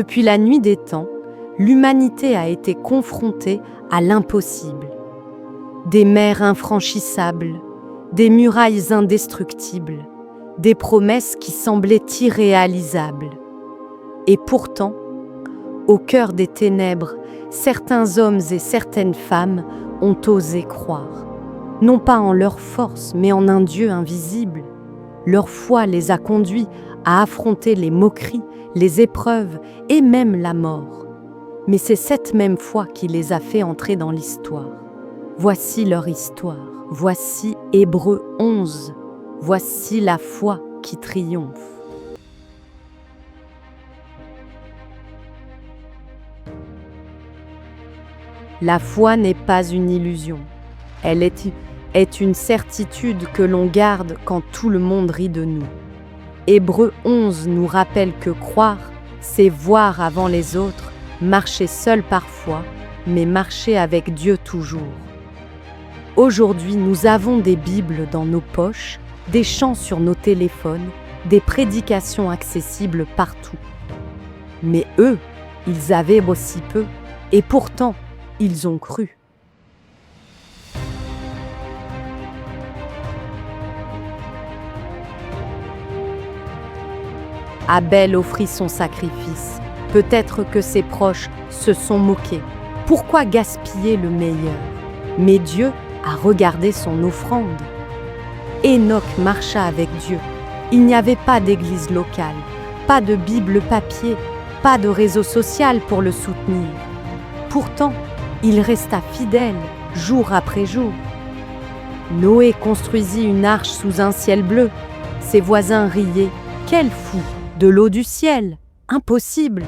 Depuis la nuit des temps, l'humanité a été confrontée à l'impossible. Des mers infranchissables, des murailles indestructibles, des promesses qui semblaient irréalisables. Et pourtant, au cœur des ténèbres, certains hommes et certaines femmes ont osé croire, non pas en leur force, mais en un Dieu invisible. Leur foi les a conduits à affronter les moqueries, les épreuves et même la mort. Mais c'est cette même foi qui les a fait entrer dans l'histoire. Voici leur histoire. Voici Hébreux 11. Voici la foi qui triomphe. La foi n'est pas une illusion. Elle est une certitude que l'on garde quand tout le monde rit de nous. Hébreux 11 nous rappelle que croire, c'est voir avant les autres, marcher seul parfois, mais marcher avec Dieu toujours. Aujourd'hui, nous avons des Bibles dans nos poches, des chants sur nos téléphones, des prédications accessibles partout. Mais eux, ils avaient aussi peu, et pourtant, ils ont cru. Abel offrit son sacrifice. Peut-être que ses proches se sont moqués. Pourquoi gaspiller le meilleur? Mais Dieu a regardé son offrande. Enoch marcha avec Dieu. Il n'y avait pas d'église locale, pas de Bible papier, pas de réseau social pour le soutenir. Pourtant, il resta fidèle, jour après jour. Noé construisit une arche sous un ciel bleu. Ses voisins riaient. Quel fou! De l'eau du ciel! Impossible!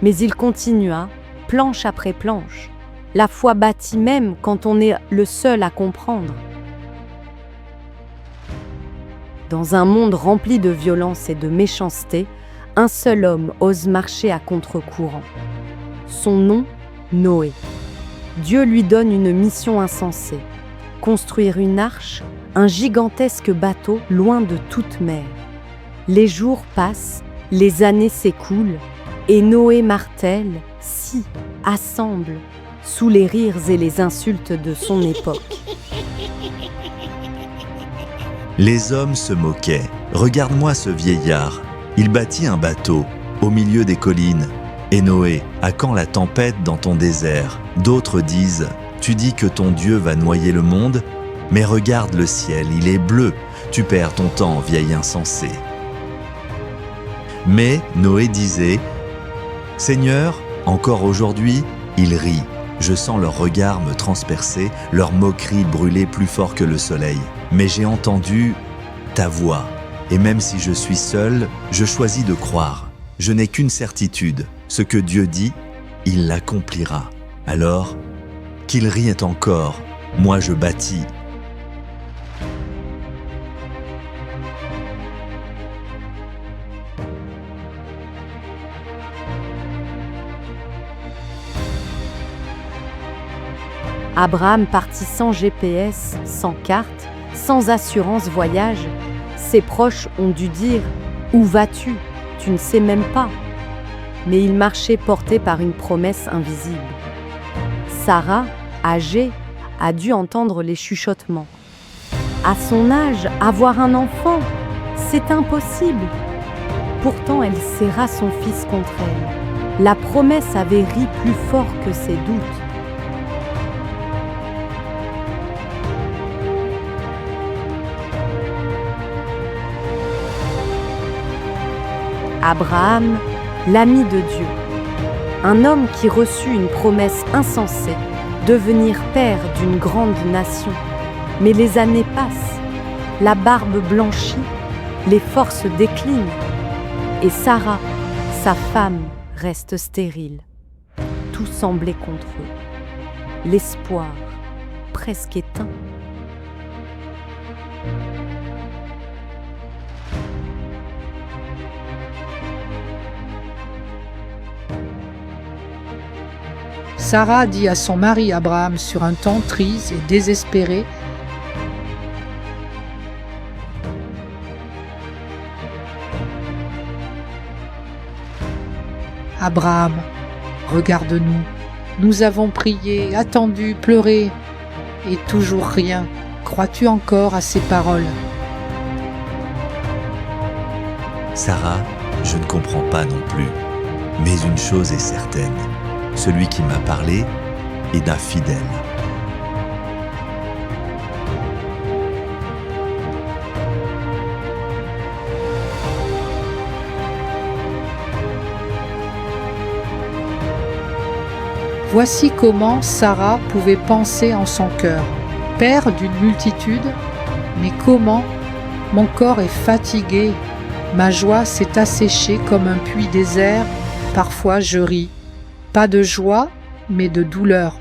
Mais il continua, planche après planche. La foi bâtit même quand on est le seul à comprendre. Dans un monde rempli de violence et de méchanceté, un seul homme ose marcher à contre-courant. Son nom, Noé. Dieu lui donne une mission insensée. Construire une arche, un gigantesque bateau loin de toute mer. Les jours passent, les années s'écoulent, et Noé martèle, scie, assemble, sous les rires et les insultes de son époque. Les hommes se moquaient. Regarde-moi ce vieillard. Il bâtit un bateau, au milieu des collines. Et Noé, à quand la tempête dans ton désert? D'autres disent, tu dis que ton Dieu va noyer le monde, mais regarde le ciel, il est bleu. Tu perds ton temps, vieil insensé. Mais Noé disait, Seigneur, encore aujourd'hui, ils rient. Je sens leur regard me transpercer, leur moquerie brûler plus fort que le soleil. Mais j'ai entendu ta voix. Et même si je suis seul, je choisis de croire. Je n'ai qu'une certitude. Ce que Dieu dit, il l'accomplira. Alors, qu'ils rient encore, moi je bâtis. Abraham partit sans GPS, sans carte, sans assurance voyage. Ses proches ont dû dire « Où vas-tu? Tu ne sais même pas ». Mais il marchait porté par une promesse invisible. Sarah, âgée, a dû entendre les chuchotements. À son âge, avoir un enfant, c'est impossible. Pourtant, elle serra son fils contre elle. La promesse avait ri plus fort que ses doutes. Abraham, l'ami de Dieu, un homme qui reçut une promesse insensée, devenir père d'une grande nation. Mais les années passent, la barbe blanchit, les forces déclinent, et Sarah, sa femme, reste stérile. Tout semblait contre eux, l'espoir presque éteint. Sarah dit à son mari Abraham sur un ton triste et désespéré: « Abraham, regarde-nous. Nous avons prié, attendu, pleuré, et toujours rien. Crois-tu encore à ces paroles ? Sarah, je ne comprends pas non plus. Mais une chose est certaine, celui qui m'a parlé est d'un fidèle. Voici comment Sarah pouvait penser en son cœur. Père d'une multitude, mais comment mon corps est fatigué, ma joie s'est asséchée comme un puits désert, parfois je ris. Pas de joie, mais de douleur.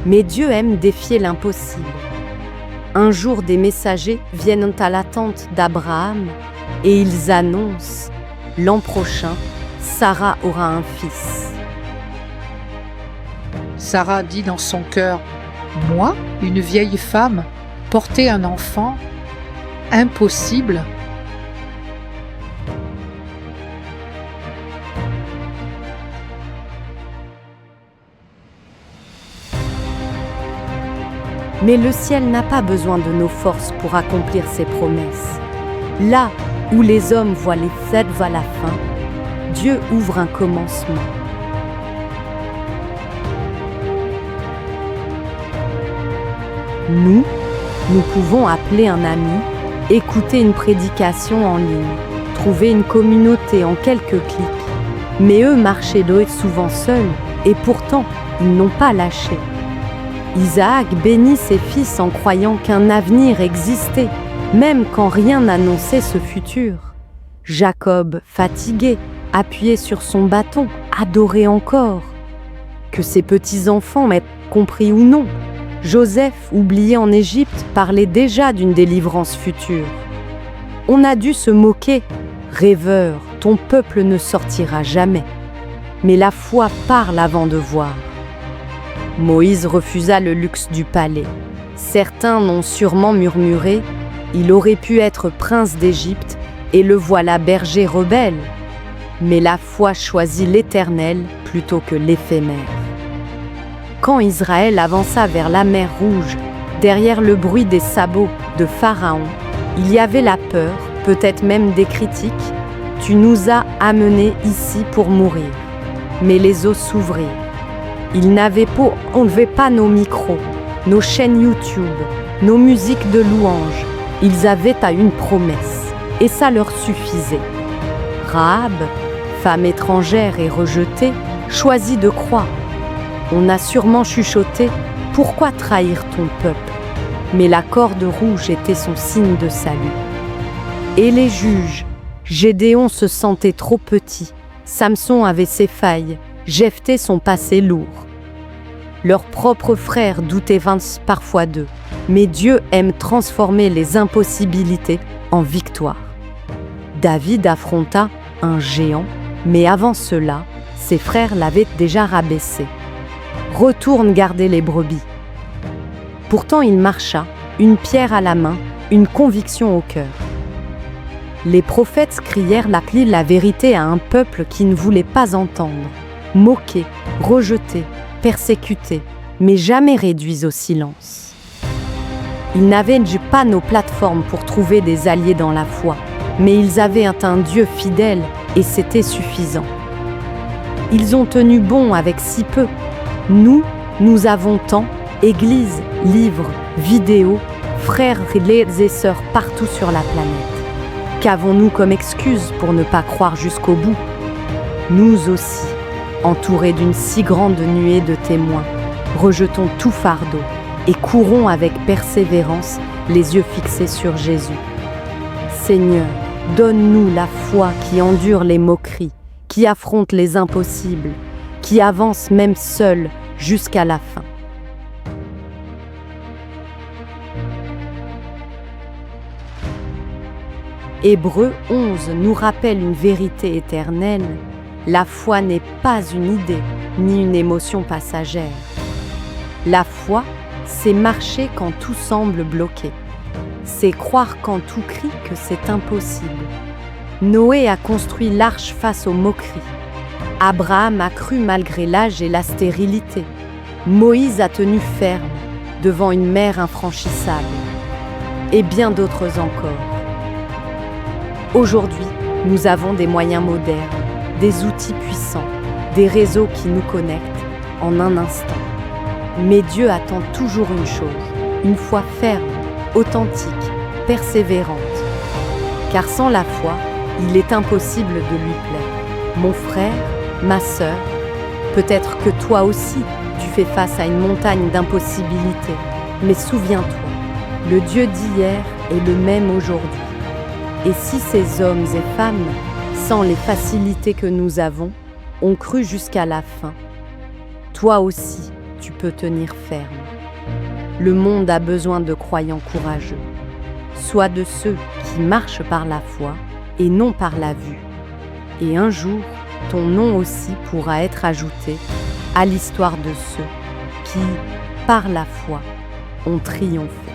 Mais Dieu aime défier l'impossible. Un jour, des messagers viennent à la tente d'Abraham et ils annoncent « L'an prochain, Sarah aura un fils ». Sarah dit dans son cœur, « Moi, une vieille femme, porter un enfant ? Impossible !» Mais le ciel n'a pas besoin de nos forces pour accomplir ses promesses. Là où les hommes voient les fêtes à la fin, Dieu ouvre un commencement. Nous pouvons appeler un ami, écouter une prédication en ligne, trouver une communauté en quelques clics. Mais eux marchaient souvent seuls, et pourtant, ils n'ont pas lâché. Isaac bénit ses fils en croyant qu'un avenir existait, même quand rien n'annonçait ce futur. Jacob, fatigué, appuyé sur son bâton, adorait encore. Que ses petits-enfants aient compris ou non, Joseph, oublié en Égypte, parlait déjà d'une délivrance future. On a dû se moquer. Rêveur, ton peuple ne sortira jamais. Mais la foi parle avant de voir. Moïse refusa le luxe du palais. Certains n'ont sûrement murmuré « Il aurait pu être prince d'Égypte et le voilà berger rebelle ». Mais la foi choisit l'Éternel plutôt que l'éphémère. Quand Israël avança vers la mer Rouge, derrière le bruit des sabots de Pharaon, il y avait la peur, peut-être même des critiques. « Tu nous as amenés ici pour mourir ». Mais les eaux s'ouvrirent. Ils n'avaient pas enlevé pas nos micros, nos chaînes YouTube, nos musiques de louanges. Ils avaient à une promesse, et ça leur suffisait. Rahab, femme étrangère et rejetée, choisit de croire. On a sûrement chuchoté « Pourquoi trahir ton peuple ?» Mais la corde rouge était son signe de salut. Et les juges, Gédéon se sentait trop petit, Samson avait ses failles, Jephthé son passé lourd. Leurs propres frères doutaient parfois d'eux, mais Dieu aime transformer les impossibilités en victoire. David affronta un géant, mais avant cela, ses frères l'avaient déjà rabaissé. Retourne garder les brebis. Pourtant il marcha, une pierre à la main, une conviction au cœur. Les prophètes crièrent la vérité à un peuple qui ne voulait pas entendre. Moqués, rejetés, persécutés, mais jamais réduits au silence. Ils n'avaient pas nos plateformes pour trouver des alliés dans la foi, mais ils avaient un Dieu fidèle et c'était suffisant. Ils ont tenu bon avec si peu. Nous avons tant, églises, livres, vidéos, frères et sœurs partout sur la planète. Qu'avons-nous comme excuse pour ne pas croire jusqu'au bout ? Nous aussi, entourés d'une si grande nuée de témoins, rejetons tout fardeau et courons avec persévérance, les yeux fixés sur Jésus. Seigneur, donne-nous la foi qui endure les moqueries, qui affronte les impossibles, qui avance même seul jusqu'à la fin. Hébreux 11 nous rappelle une vérité éternelle. La foi n'est pas une idée, ni une émotion passagère. La foi, c'est marcher quand tout semble bloqué. c'est croire quand tout crie que c'est impossible. Noé a construit l'arche face aux moqueries. Abraham a cru malgré l'âge et la stérilité. Moïse a tenu ferme devant une mer infranchissable. Et bien d'autres encore. Aujourd'hui, nous avons des moyens modernes, des outils puissants, des réseaux qui nous connectent en un instant. Mais Dieu attend toujours une chose, une foi ferme, authentique, persévérante. Car sans la foi, il est impossible de lui plaire. Mon frère, ma sœur, peut-être que toi aussi, tu fais face à une montagne d'impossibilités. Mais souviens-toi, le Dieu d'hier est le même aujourd'hui. Et si ces hommes et femmes, sans les facilités que nous avons, ont cru jusqu'à la fin, toi aussi, tu peux tenir ferme. Le monde a besoin de croyants courageux. Sois de ceux qui marchent par la foi et non par la vue. Et un jour, ton nom aussi pourra être ajouté à l'histoire de ceux qui, par la foi, ont triomphé.